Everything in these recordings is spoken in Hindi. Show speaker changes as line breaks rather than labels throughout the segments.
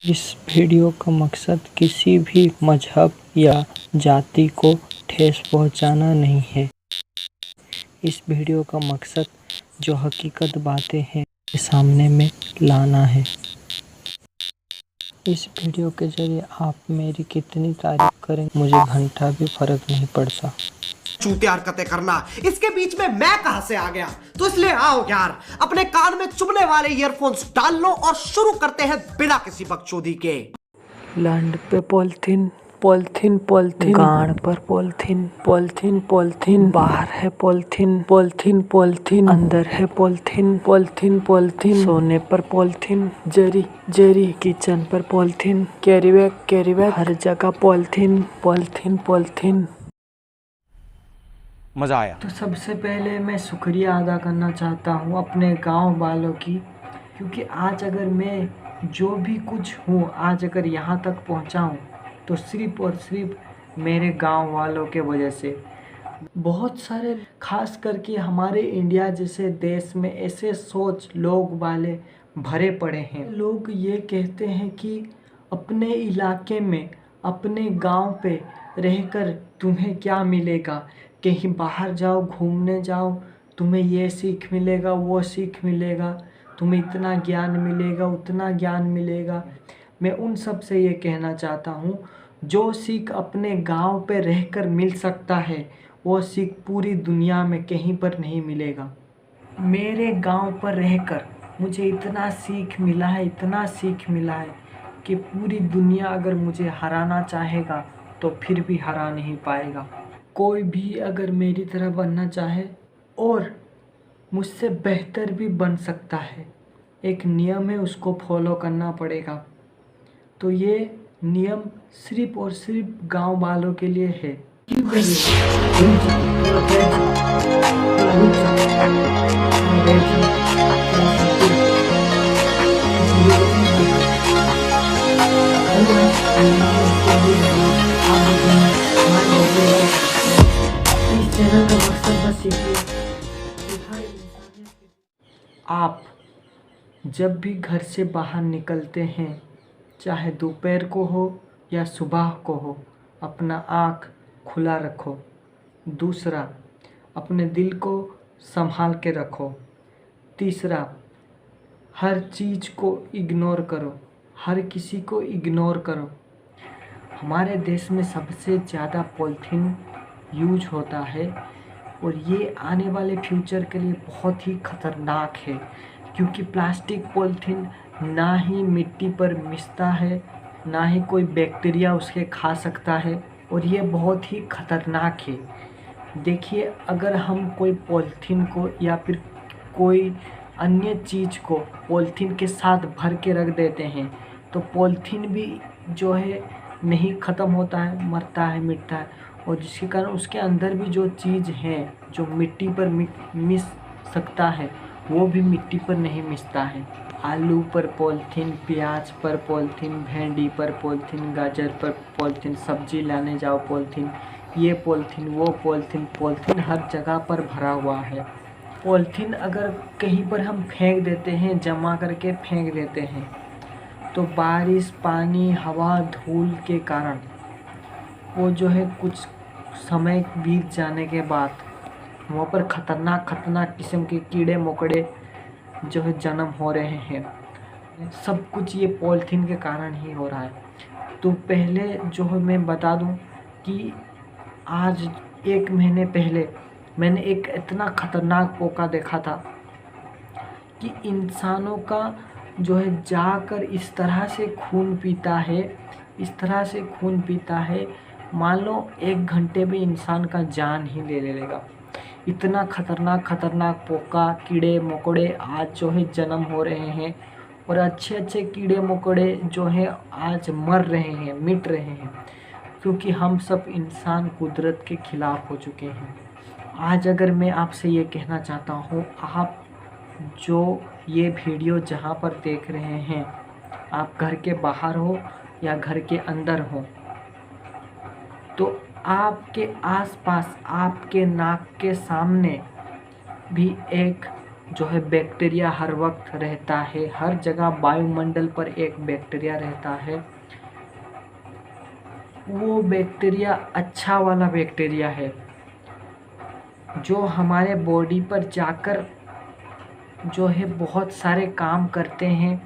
इस वीडियो का मकसद किसी भी मजहब या जाति को ठेस पहुंचाना नहीं है। इस वीडियो का मकसद जो हकीकत बातें हैं के सामने में लाना है। इस वीडियो के जरिए आप मेरी कितनी तारीफ करें मुझे घंटा भी फर्क नहीं पड़ता।
चूतिया हरकतें करना, इसके बीच में मैं कहां से आ गया? तो इसलिए आओ यार, अपने कान में चुभने वाले ईयरफोन्स डाल लो और शुरू करते हैं बिना किसी बकचोदी के।
लैंड पे पॉलिथीन पॉलिथीन पॉलिथीन, गाड़ पर पॉलिथीन पॉलिथीन पॉलिथीन, बाहर है पॉलिथीन पॉलिथीन पॉलिथीन, अंदर है पॉलिथीन पॉलिथीन पॉलिथीन, सोने पर पॉलिथीन, जरी जरी, किचन पर पॉलिथीन, कैरी बैग, हर जगह पॉलिथीन पॉलिथीन पॉलिथीन।
मज़ा आया।
तो सबसे पहले मैं शुक्रिया अदा करना चाहता हूँ अपने गांव वालों की, क्योंकि आज अगर मैं जो भी कुछ हूँ आज अगर यहाँ तक पहुँचा हूँ तो सिर्फ़ और सिर्फ मेरे गांव वालों के वजह से। बहुत सारे खास करके हमारे इंडिया जैसे देश में ऐसे सोच लोग वाले भरे पड़े हैं। लोग ये कहते हैं कि अपने इलाके में अपने गांव पे रहकर तुम्हें क्या मिलेगा, कहीं बाहर जाओ घूमने जाओ तुम्हें ये सीख मिलेगा वो सीख मिलेगा, तुम्हें इतना ज्ञान मिलेगा उतना ज्ञान मिलेगा। मैं उन सब से ये कहना चाहता हूँ जो सीख अपने गांव पे रहकर मिल सकता है वो सीख पूरी दुनिया में कहीं पर नहीं मिलेगा। मेरे गांव पर रहकर मुझे इतना सीख मिला है, इतना सीख मिला है कि पूरी दुनिया अगर मुझे हराना चाहेगा तो फिर भी हरा नहीं पाएगा। कोई भी अगर मेरी तरह बनना चाहे और मुझसे बेहतर भी बन सकता है, एक नियम है उसको फॉलो करना पड़ेगा। तो ये नियम सिर्फ और सिर्फ गांव वालों के लिए है। आप जब भी घर से बाहर निकलते हैं, चाहे दोपहर को हो या सुबह को हो, अपना आँख खुला रखो। दूसरा, अपने दिल को संभाल के रखो। तीसरा, हर चीज़ को इग्नोर करो, हर किसी को इग्नोर करो। हमारे देश में सबसे ज़्यादा पॉलीथीन यूज होता है और ये आने वाले फ्यूचर के लिए बहुत ही ख़तरनाक है, क्योंकि प्लास्टिक पॉलीथीन ना ही मिट्टी पर मिशता है ना ही कोई बैक्टीरिया उसके खा सकता है और ये बहुत ही ख़तरनाक है। देखिए, अगर हम कोई पॉलीथीन को या फिर कोई अन्य चीज़ को पॉलीथीन के साथ भर के रख देते हैं तो पॉलीथीन भी जो है नहीं ख़त्म होता है, मरता है, मिटता है, और जिसके कारण उसके अंदर भी जो चीज़ है जो मिट्टी पर मिस सकता है वो भी मिट्टी पर नहीं मिसता है। आलू पर पॉलीथीन, प्याज पर पॉलीथीन, भिंडी पर पॉलीथीन, गाजर पर पॉलीथीन, सब्जी लाने जाओ पॉलीथीन, ये पॉलीथीन वो पॉलीथीन, पॉलीथीन हर जगह पर भरा हुआ है। पॉलीथीन अगर कहीं पर हम फेंक देते हैं, जमा करके फेंक देते हैं, तो बारिश, पानी, हवा, धूल के कारण वो जो है कुछ समय बीत जाने के बाद वहाँ पर खतरनाक किस्म के कीड़े मकोड़े जो है जन्म हो रहे हैं। सब कुछ ये पॉलीथीन के कारण ही हो रहा है। तो पहले जो है मैं बता दूं कि आज 1 महीने पहले मैंने एक इतना ख़तरनाक पोका देखा था कि इंसानों का जो है जाकर इस तरह से खून पीता है, इस तरह से खून पीता है मान लो 1 घंटे में इंसान का जान ही ले लेगा। इतना खतरनाक पोका, कीड़े मकोड़े आज जो है जन्म हो रहे हैं और अच्छे कीड़े मकोड़े जो है आज मर रहे हैं, मिट रहे हैं, क्योंकि हम सब इंसान कुदरत के खिलाफ हो चुके हैं। आज अगर मैं आपसे ये कहना चाहता हूँ, आप जो ये वीडियो जहाँ पर देख रहे हैं, आप घर के बाहर हो या घर के अंदर हो, तो आपके आसपास, आपके नाक के सामने भी एक जो है बैक्टीरिया हर वक्त रहता है, हर जगह वायुमंडल पर एक बैक्टीरिया रहता है। वो बैक्टीरिया अच्छा वाला बैक्टीरिया है जो हमारे बॉडी पर जाकर जो है बहुत सारे काम करते हैं।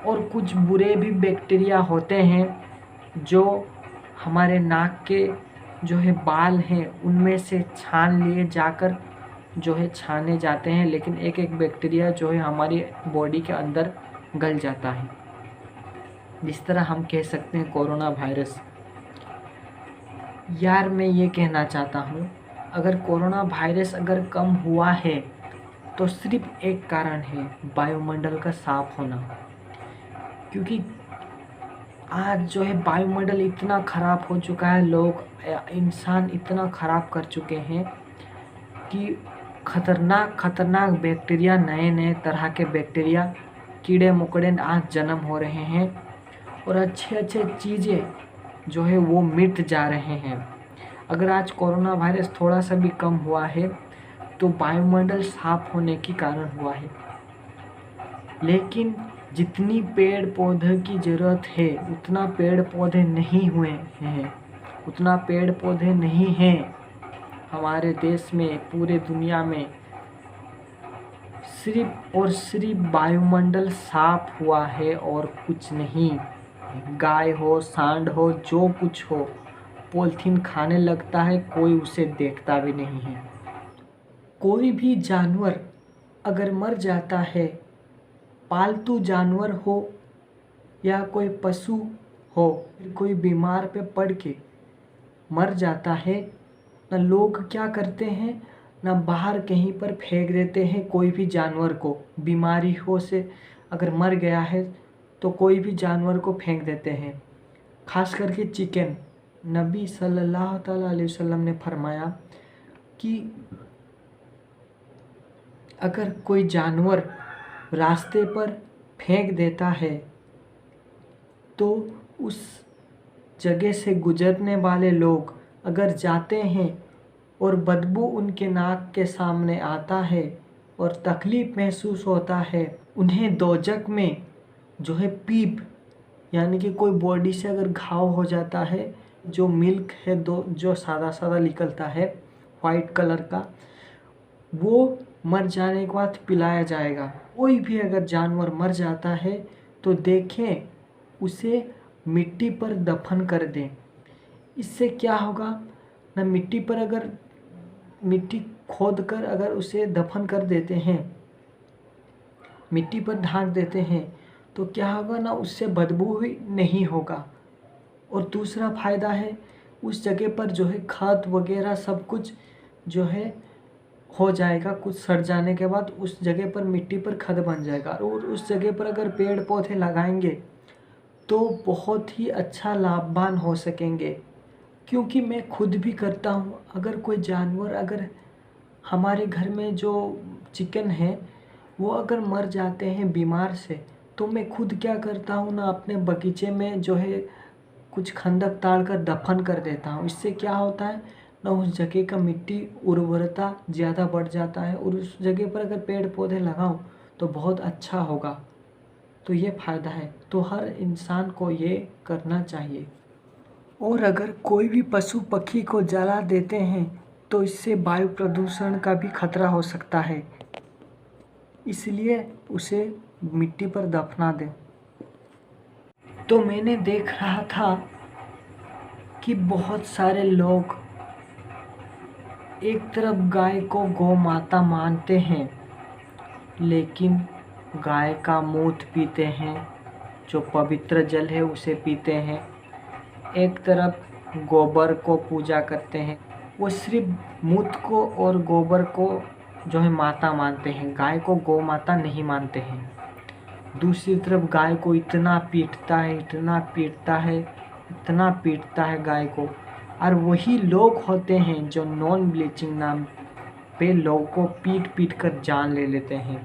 और कुछ बुरे भी बैक्टीरिया होते हैं जो हमारे नाक के जो है बाल हैं उनमें से छान लिए जाकर जो है छाने जाते हैं, लेकिन एक एक बैक्टीरिया जो है हमारी बॉडी के अंदर गल जाता है। जिस तरह हम कह सकते हैं कोरोना वायरस। यार मैं ये कहना चाहता हूँ, अगर कोरोना वायरस अगर कम हुआ है तो सिर्फ एक कारण है, वायुमंडल का साफ होना। क्योंकि आज जो है वायुमंडल इतना ख़राब हो चुका है, लोग इंसान इतना ख़राब कर चुके हैं कि खतरनाक बैक्टीरिया, नए नए तरह के बैक्टीरिया, कीड़े मकोड़े आज जन्म हो रहे हैं और अच्छे चीज़ें जो है वो मिट जा रहे हैं। अगर आज कोरोना वायरस थोड़ा सा भी कम हुआ है तो वायुमंडल साफ होने के कारण हुआ है। लेकिन जितनी पेड़ पौधे की ज़रूरत है उतना पेड़ पौधे नहीं हुए हैं, उतना पेड़ पौधे नहीं हैं हमारे देश में, पूरे दुनिया में। सिर्फ और सिर्फ वायुमंडल साफ हुआ है और कुछ नहीं। गाय हो, सांड हो, जो कुछ हो, पॉलीथीन खाने लगता है, कोई उसे देखता भी नहीं है। कोई भी जानवर अगर मर जाता है, पालतू जानवर हो या कोई पशु हो, कोई बीमार पे पड़ के मर जाता है, ना लोग क्या करते हैं, ना बाहर कहीं पर फेंक देते हैं। कोई भी जानवर को बीमारी हो से अगर मर गया है तो कोई भी जानवर को फेंक देते हैं, खास करके चिकन। नबी सल्लल्लाहु अलैहि वसल्लम ने फरमाया कि अगर कोई जानवर रास्ते पर फेंक देता है तो उस जगह से गुजरने वाले लोग अगर जाते हैं और बदबू उनके नाक के सामने आता है और तकलीफ़ महसूस होता है, उन्हें दोजक में जो है पीप, यानी कि कोई बॉडी से अगर घाव हो जाता है, जो मिल्क है जो सादा निकलता है वाइट कलर का, वो मर जाने के बाद पिलाया जाएगा। कोई भी अगर जानवर मर जाता है तो देखें उसे मिट्टी पर दफन कर दें। इससे क्या होगा ना, मिट्टी पर अगर मिट्टी खोद कर अगर उसे दफन कर देते हैं, मिट्टी पर ढांक देते हैं, तो क्या होगा ना, उससे बदबू भी नहीं होगा। और दूसरा फ़ायदा है, उस जगह पर जो है खाद वगैरह सब कुछ जो है हो जाएगा। कुछ सड़ जाने के बाद उस जगह पर मिट्टी पर खाद बन जाएगा। और उस जगह पर अगर पेड़ पौधे लगाएंगे तो बहुत ही अच्छा लाभवान हो सकेंगे। क्योंकि मैं खुद भी करता हूँ, अगर कोई जानवर, अगर हमारे घर में जो चिकन है वो अगर मर जाते हैं बीमार से, तो मैं खुद क्या करता हूँ ना, अपने बगीचे में जो है कुछ खंदक ताड़ कर दफन कर देता हूँ। इससे क्या होता है ना, उस जगह का मिट्टी उर्वरता ज़्यादा बढ़ जाता है और उस जगह पर अगर पेड़ पौधे लगाऊं तो बहुत अच्छा होगा। तो ये फ़ायदा है, तो हर इंसान को ये करना चाहिए। और अगर कोई भी पशु पक्षी को जला देते हैं तो इससे वायु प्रदूषण का भी खतरा हो सकता है, इसलिए उसे मिट्टी पर दफना दें। तो मैंने देख रहा था कि बहुत सारे लोग एक तरफ गाय को गौ माता मानते हैं, लेकिन गाय का मूत्र पीते हैं, जो पवित्र जल है उसे पीते हैं। एक तरफ गोबर को पूजा करते हैं, वो सिर्फ मूत्र को और गोबर को जो है माता मानते हैं, गाय को गौ माता नहीं मानते हैं। दूसरी तरफ गाय को इतना पीटता है गाय को। और वही लोग होते हैं जो नॉन ब्लीचिंग नाम पे लोगों को पीट कर जान ले लेते हैं।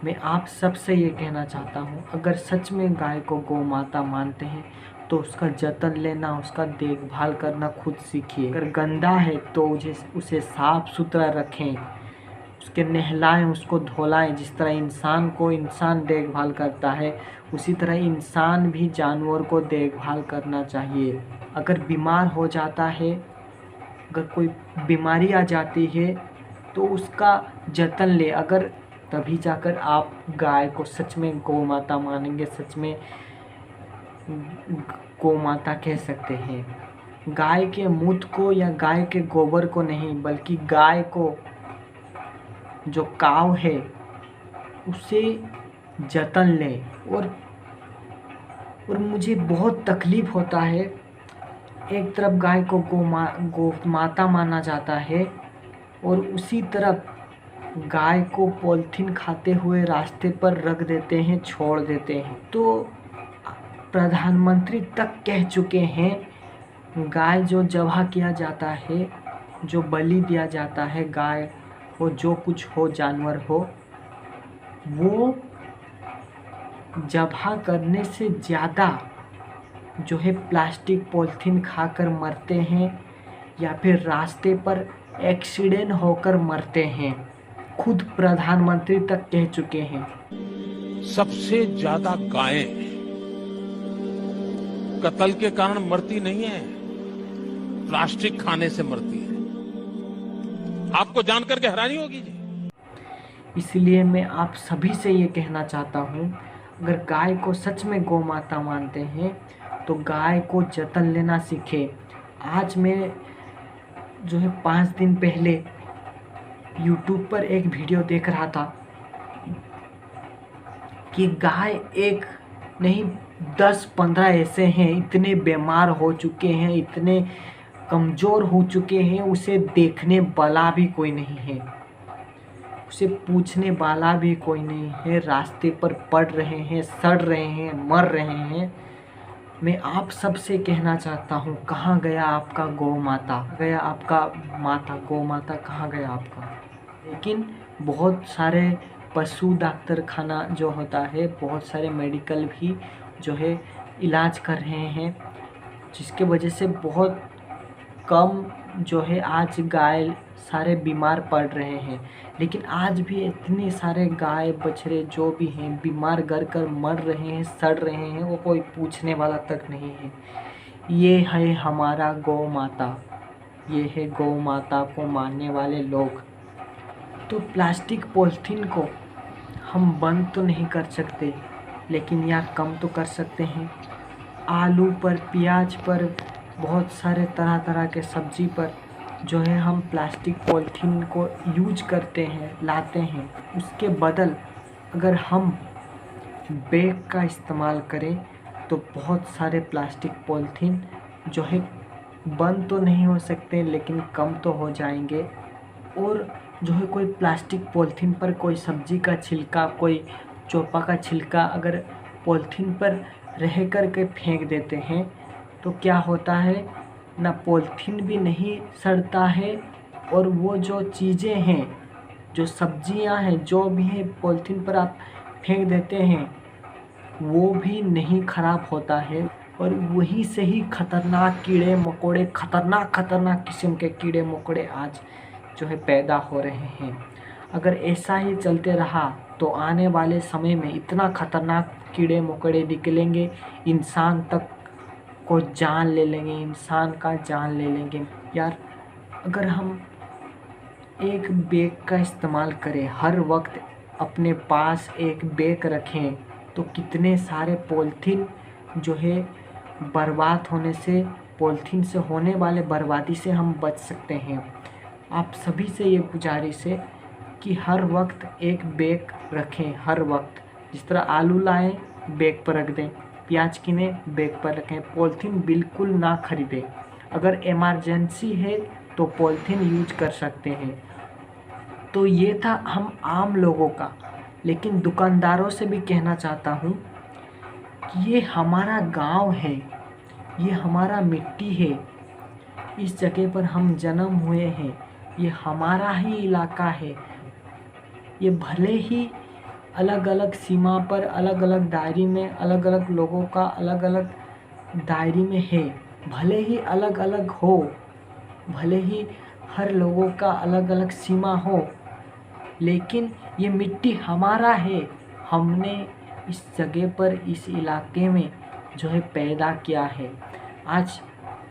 मैं आप सबसे ये कहना चाहता हूँ, अगर सच में गाय को गौ माता मानते हैं तो उसका जतन लेना, उसका देखभाल करना खुद सीखिए। अगर गंदा है तो उसे साफ सुथरा रखें। उसके नहलाएं, उसको धुलाएं। जिस तरह इंसान को इंसान देखभाल करता है, उसी तरह इंसान भी जानवर को देखभाल करना चाहिए। अगर बीमार हो जाता है, अगर कोई बीमारी आ जाती है तो उसका जतन ले। अगर तभी जाकर आप गाय को सच में गौ माता मानेंगे, सच में गौ माता कह सकते हैं। गाय के मूत्र को या गाय के गोबर को नहीं, बल्कि गाय को जो काव है उसे जतन ले। और मुझे बहुत तकलीफ होता है, एक तरफ गाय को गौ माता माना जाता है और उसी तरफ गाय को पॉलिथीन खाते हुए रास्ते पर रख देते हैं, छोड़ देते हैं। तो प्रधानमंत्री तक कह चुके हैं, गाय जो ज़बह किया जाता है, जो बलि दिया जाता है, गाय हो जो कुछ हो, जानवर हो, वो ज़बह करने से ज़्यादा जो है प्लास्टिक पॉलिथीन खाकर मरते हैं या फिर रास्ते पर एक्सीडेंट होकर मरते हैं। खुद प्रधानमंत्री तक कह चुके हैं।
सबसे ज्यादा गायें कत्ल के कारण मरती नहीं है, प्लास्टिक खाने से मरती है। आपको जानकर के हैरानी होगी जी।
इसलिए मैं आप सभी से ये कहना चाहता हूँ, अगर गाय को सच में गौ माता मानते हैं तो गाय को जतन लेना सीखें। आज मैं जो है 5 दिन पहले YouTube पर एक वीडियो देख रहा था कि गाय एक नहीं 10-15 ऐसे हैं, इतने बीमार हो चुके हैं, इतने कमज़ोर हो चुके हैं, उसे देखने वाला भी कोई नहीं है, उसे पूछने वाला भी कोई नहीं है। रास्ते पर पड़ रहे हैं, सड़ रहे हैं, मर रहे हैं। मैं आप सबसे कहना चाहता हूँ, कहाँ गया आपका गौ माता, गया आपका माता, गौ माता कहाँ गया आपका। लेकिन बहुत सारे पशु डॉक्टर खाना जो होता है, बहुत सारे मेडिकल भी जो है इलाज कर रहे हैं, जिसके वजह से बहुत कम जो है आज गाय सारे बीमार पड़ रहे हैं। लेकिन आज भी इतने सारे गाय बछड़े जो भी हैं बीमार गर कर मर रहे हैं, सड़ रहे हैं, वो कोई पूछने वाला तक नहीं है। ये है हमारा गौ माता, ये है गौ माता को मानने वाले लोग। तो प्लास्टिक पॉलिथीन को हम बंद तो नहीं कर सकते, लेकिन या कम तो कर सकते हैं। आलू पर, प्याज पर, बहुत सारे तरह तरह के सब्जी पर जो है हम प्लास्टिक पॉलिथीन को यूज करते हैं, लाते हैं। उसके बदल अगर हम बैग का इस्तेमाल करें तो बहुत सारे प्लास्टिक पॉलिथीन जो है बंद तो नहीं हो सकते, लेकिन कम तो हो जाएंगे। और जो है कोई प्लास्टिक पॉलिथीन पर कोई सब्जी का छिलका, कोई चोपा का छिलका अगर पॉलिथीन पर रह कर के फेंक देते हैं तो क्या होता है, ना पॉलिथीन भी नहीं सड़ता है और वो जो चीज़ें हैं, जो सब्जियां हैं, जो भी है पॉलिथीन पर आप फेंक देते हैं, वो भी नहीं ख़राब होता है। और वहीं से ही खतरनाक कीड़े मकोड़े, खतरनाक किस्म के कीड़े मकोड़े आज जो है पैदा हो रहे हैं। अगर ऐसा ही चलते रहा तो आने वाले समय में इतना खतरनाक कीड़े मकोड़े निकलेंगे, इंसान तक को जान ले लेंगे, इंसान का जान ले लेंगे। यार अगर हम एक बैग का इस्तेमाल करें, हर वक्त अपने पास एक बैग रखें, तो कितने सारे पॉलिथीन जो है बर्बाद होने से, पॉलिथीन से होने वाले बर्बादी से हम बच सकते हैं। आप सभी से ये गुजारिश है कि हर वक्त एक बैग रखें, हर वक्त। जिस तरह आलू लाएं बैग पर रख दें, प्याज किने बैग पर रखें, पॉलिथीन बिल्कुल ना खरीदें। अगर इमरजेंसी है तो पॉलिथीन यूज कर सकते हैं। तो ये था हम आम लोगों का, लेकिन दुकानदारों से भी कहना चाहता हूँ कि ये हमारा गांव है, ये हमारा मिट्टी है, इस जगह पर हम जन्म हुए हैं, ये हमारा ही इलाका है। ये भले ही अलग अलग सीमा पर, अलग अलग दायरे में, अलग अलग लोगों का अलग अलग दायरे में है, भले ही अलग अलग हो, भले ही हर लोगों का अलग अलग सीमा हो, लेकिन ये मिट्टी हमारा है, हमने इस जगह पर, इस इलाके में जो है पैदा किया है। आज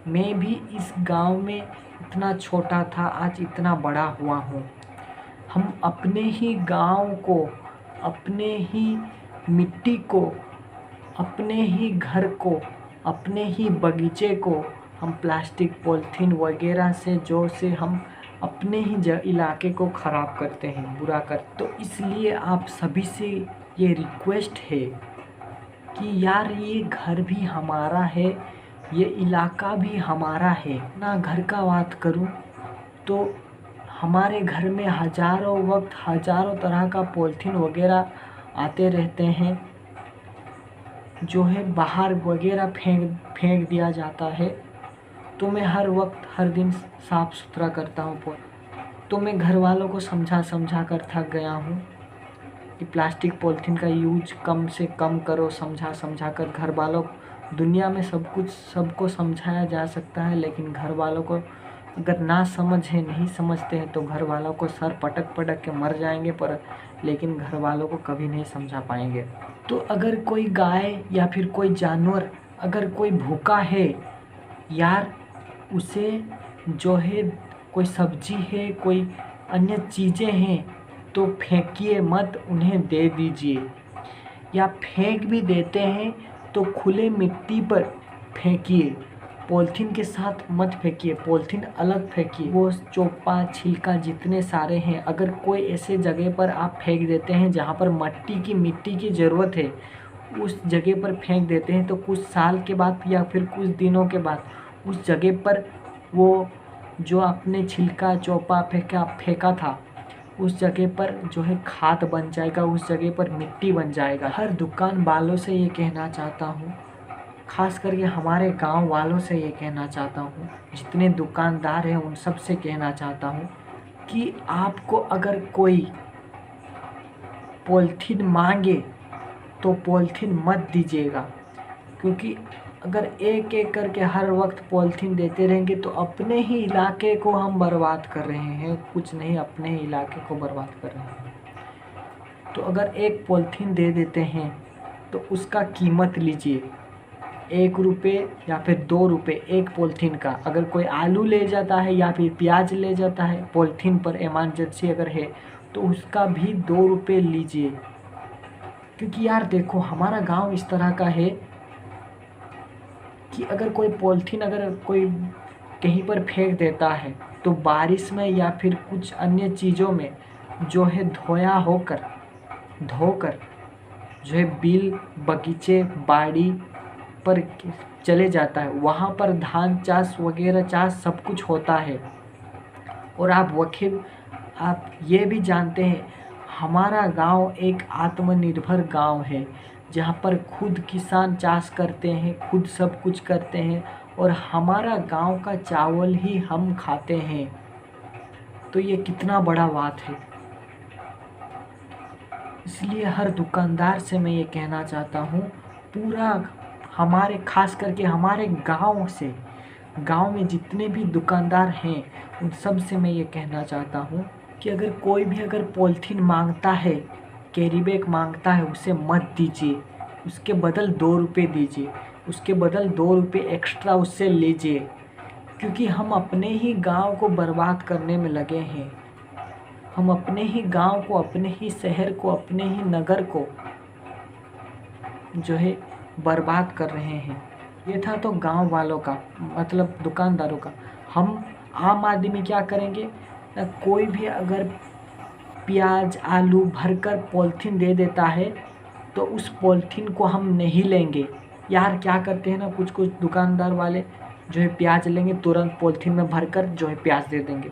मैं भी इस गांव में इतना छोटा था, आज इतना बड़ा हुआ हूँ। हम अपने ही गांव को, अपने ही मिट्टी को, अपने ही घर को, अपने ही बगीचे को हम प्लास्टिक पॉलीथीन वगैरह से हम अपने ही इलाके को ख़राब करते हैं, बुरा कर। तो इसलिए आप सभी से ये रिक्वेस्ट है कि यार ये घर भी हमारा है, ये इलाका भी हमारा है ना। घर का बात करूं तो हमारे घर में हज़ारों तरह का पॉलीथीन वगैरह आते रहते हैं, जो है बाहर वगैरह फेंक दिया जाता है। तो मैं हर दिन साफ़ सुथरा करता हूँ। तो मैं घर वालों को समझा कर थक गया हूँ कि प्लास्टिक पॉलीथीन का यूज कम से कम करो। समझा कर घर वालों, दुनिया में सबको समझाया जा सकता है, लेकिन घर वालों को अगर नहीं समझते हैं तो घर वालों को सर पटक के मर जाएंगे, लेकिन घर वालों को कभी नहीं समझा पाएंगे। तो अगर कोई गाय या फिर कोई जानवर, अगर कोई भूखा है यार, उसे जो है कोई सब्जी है, कोई अन्य चीज़ें हैं, तो फेंकिए मत, उन्हें दे दीजिए। या फेंक भी देते हैं तो खुले मिट्टी पर फेंकिए, पॉलीथीन के साथ मत फेंकिए, पॉलीथीन अलग फेंकिए। वो चोपा छिलका जितने सारे हैं, अगर कोई ऐसे जगह पर आप फेंक देते हैं जहाँ पर मिट्टी की ज़रूरत है, उस जगह पर फेंक देते हैं, तो कुछ साल के बाद या फिर कुछ दिनों के बाद उस जगह पर वो जो आपने छिलका चोपा फेंका था, उस जगह पर जो है खाद बन जाएगा, उस जगह पर मिट्टी बन जाएगा। हर दुकान वालों से ये कहना चाहता हूँ, खास करके हमारे गांव वालों से ये कहना चाहता हूँ, जितने दुकानदार हैं उन सब से कहना चाहता हूँ कि आपको अगर कोई पॉलीथीन मांगे तो पॉलीथीन मत दीजिएगा, क्योंकि अगर एक एक करके हर वक्त पॉलीथीन देते रहेंगे तो अपने ही इलाके को हम बर्बाद कर रहे हैं, कुछ नहीं, अपने ही इलाके को बर्बाद कर रहे हैं। तो अगर एक पॉलीथीन दे देते हैं तो उसका कीमत लीजिए, 1 रुपये या फिर 2 रुपये एक पॉलीथीन का। अगर कोई आलू ले जाता है या फिर प्याज ले जाता है पॉलीथीन पर, इमरजेंसी अगर है, तो उसका भी 2 रुपये लीजिए। क्योंकि यार देखो, हमारा गांव इस तरह का है कि अगर कोई पॉलीथीन अगर कोई कहीं पर फेंक देता है तो बारिश में या फिर कुछ अन्य चीज़ों में जो है धोकर जो है बिल बगीचे बाड़ी पर चले जाता है, वहाँ पर धान चाष वगैरह चाष सब कुछ होता है। और आप ये भी जानते हैं, हमारा गांव एक आत्मनिर्भर गांव है, जहाँ पर खुद किसान चाष करते हैं, खुद सब कुछ करते हैं, और हमारा गांव का चावल ही हम खाते हैं। तो ये कितना बड़ा बात है। इसलिए हर दुकानदार से मैं ये कहना चाहता हूँ, पूरा खास करके हमारे गांव में जितने भी दुकानदार हैं उन सब से मैं ये कहना चाहता हूँ कि अगर कोई भी पॉलीथीन मांगता है, कैरी बैग मांगता है, उसे मत दीजिए, उसके बदल 2 रुपये दीजिए, उसके बदल 2 रुपये एक्स्ट्रा उससे लीजिए। क्योंकि हम अपने ही गांव को बर्बाद करने में लगे हैं, हम अपने ही गांव को, अपने ही शहर को, अपने ही नगर को जो है बर्बाद कर रहे हैं। ये था तो गांव वालों का, मतलब दुकानदारों का। हम आम आदमी क्या करेंगे, कोई भी अगर प्याज आलू भरकर पॉलीथीन दे देता है तो उस पॉलीथीन को हम नहीं लेंगे। यार क्या करते हैं ना, कुछ दुकानदार वाले जो है प्याज लेंगे, तुरंत पॉलीथीन में भरकर जो है प्याज दे देंगे,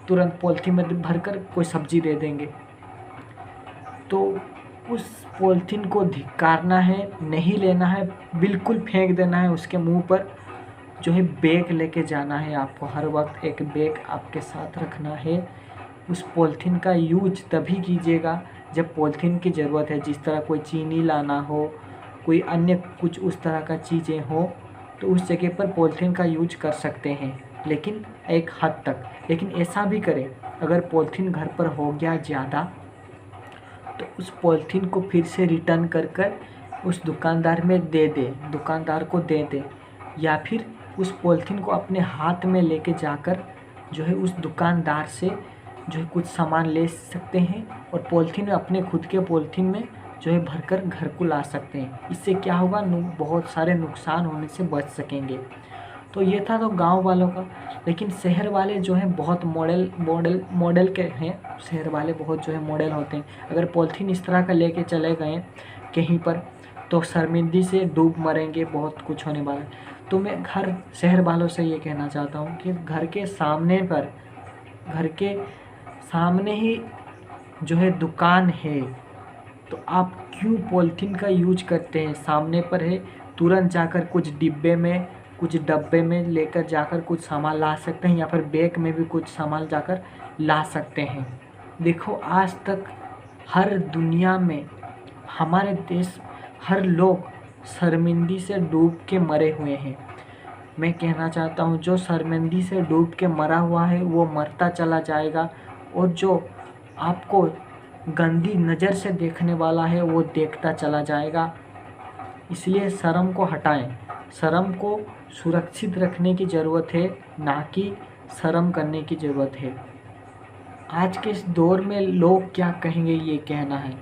तुरंत पॉलीथीन में भरकर कोई सब्जी दे देंगे। तो उस पॉलीथीन को धिक्कारना है, नहीं लेना है, बिल्कुल फेंक देना है। उसके मुंह पर जो है बैग लेके जाना है आपको, हर वक्त एक बैग आपके साथ रखना है। उस पॉलीथीन का यूज तभी कीजिएगा जब पॉलीथीन की ज़रूरत है, जिस तरह कोई चीनी लाना हो, कोई अन्य कुछ उस तरह का चीज़ें हो, तो उस जगह पर पॉलीथीन का यूज कर सकते हैं, लेकिन एक हद तक। लेकिन ऐसा भी करें, अगर पॉलीथीन घर पर हो गया ज़्यादा तो उस पॉलीथीन को फिर से रिटर्न कर कर उस दुकानदार में दे दे, दुकानदार को दे दे, या फिर उस पॉलीथीन को अपने हाथ में लेके जाकर जो है उस दुकानदार से जो है कुछ सामान ले सकते हैं और पॉलीथीन अपने खुद के पॉलीथीन में जो है भरकर घर को ला सकते हैं। इससे क्या होगा, बहुत सारे नुकसान होने से बच सकेंगे। तो ये था तो गांव वालों का। लेकिन शहर वाले जो हैं बहुत मॉडल के हैं, शहर वाले बहुत जो है मॉडल होते हैं। अगर पॉलीथीन इस तरह का लेके चले गए कहीं पर तो शर्मिंदगी से डूब मरेंगे, बहुत कुछ होने वाला है। तो मैं हर शहर वालों से ये कहना चाहता हूँ कि घर के सामने ही जो है दुकान है तो आप क्यों पॉलीथीन का यूज करते हैं? सामने पर है, तुरंत जाकर कुछ डब्बे में लेकर जाकर कुछ सामान ला सकते हैं, या फिर बैग में भी कुछ सामान जाकर ला सकते हैं। देखो, आज तक हर दुनिया में हमारे देश हर लोग शर्मिंदगी से डूब के मरे हुए हैं। मैं कहना चाहता हूँ जो शर्मिंदगी से डूब के मरा हुआ है वो मरता चला जाएगा, और जो आपको गंदी नज़र से देखने वाला है वो देखता चला जाएगा। इसलिए शर्म को हटाएं। शर्म को सुरक्षित रखने की ज़रूरत है, ना कि शर्म करने की ज़रूरत है। आज के इस दौर में लोग क्या कहेंगे ये कहना है।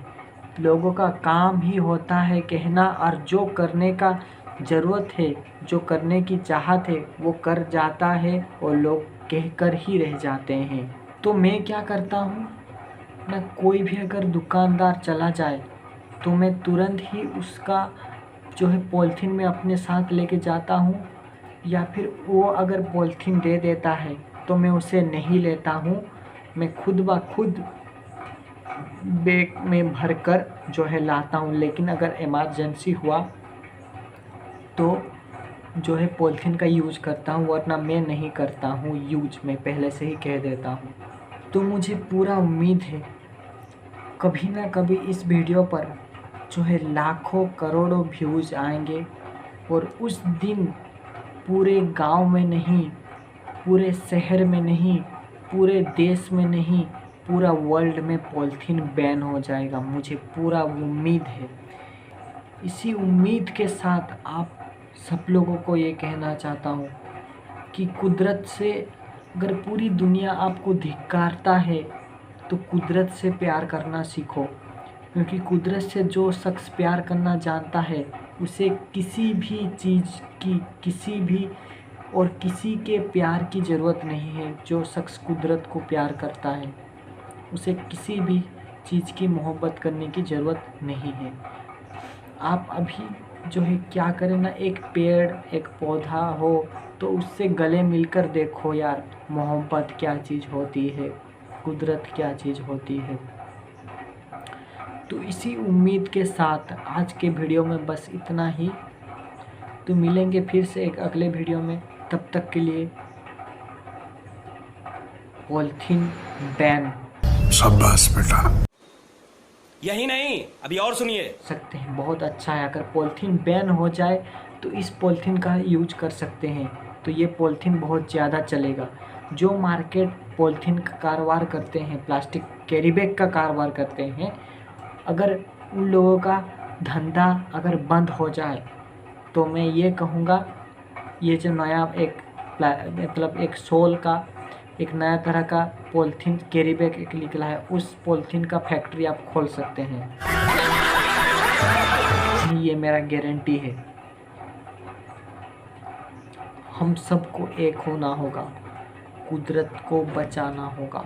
लोगों का काम ही होता है कहना, और जो करने का ज़रूरत है, जो करने की चाहत है वो कर जाता है और लोग कहकर ही रह जाते हैं। तो मैं क्या करता हूँ ना, कोई भी अगर दुकानदार चला जाए तो मैं तुरंत ही उसका जो है पॉलीथीन में अपने साथ लेके जाता हूँ, या फिर वो अगर पॉलीथीन दे देता है तो मैं उसे नहीं लेता हूँ। मैं खुद ब खुद बैग में भरकर जो है लाता हूँ। लेकिन अगर इमरजेंसी हुआ तो जो है पॉलीथीन का यूज करता हूँ, वरना मैं नहीं करता हूँ यूज, मैं पहले से ही कह देता हूँ। तो मुझे पूरा उम्मीद है कभी ना कभी इस वीडियो पर जो है लाखों करोड़ों व्यूज़ आएंगे, और उस दिन पूरे गांव में नहीं, पूरे शहर में नहीं, पूरे देश में नहीं, पूरा वर्ल्ड में पॉलीथीन बैन हो जाएगा। मुझे पूरा उम्मीद है। इसी उम्मीद के साथ आप सब लोगों को ये कहना चाहता हूँ कि कुदरत से अगर पूरी दुनिया आपको धिक्कारता है तो कुदरत से प्यार करना सीखो, क्योंकि कुदरत से जो शख्स प्यार करना जानता है उसे किसी भी चीज़ की, किसी के प्यार की ज़रूरत नहीं है। जो शख्स कुदरत को प्यार करता है उसे किसी भी चीज़ की मोहब्बत करने की ज़रूरत नहीं है। आप अभी जो है क्या करें ना, एक पेड़, एक पौधा हो तो उससे गले मिलकर देखो यार, मोहब्बत क्या चीज़ होती है, कुदरत क्या चीज़ होती है। तो इसी उम्मीद के साथ आज के वीडियो में बस इतना ही। तो मिलेंगे फिर से एक अगले वीडियो में, तब तक के लिए पॉलीथीन बैन।
शाबाश बेटा।
यही नहीं, अभी और सुनिए।
सकते हैं, बहुत अच्छा है। अगर पॉलीथीन बैन हो जाए तो इस पॉलीथीन का यूज कर सकते हैं, तो ये पॉलीथीन बहुत ज़्यादा चलेगा। जो मार्केट पॉलीथीन का कारोबार करते हैं, प्लास्टिक कैरी बैग का कारोबार करते हैं, अगर उन लोगों का धंधा अगर बंद हो जाए तो मैं ये कहूँगा, ये जो नया एक सोल का एक नया तरह का पॉलीथीन कैरी बैग एक निकला है, उस पॉलीथीन का फैक्ट्री आप खोल सकते हैं। ये मेरा गारंटी है। हम सबको एक होना होगा, कुदरत को बचाना होगा।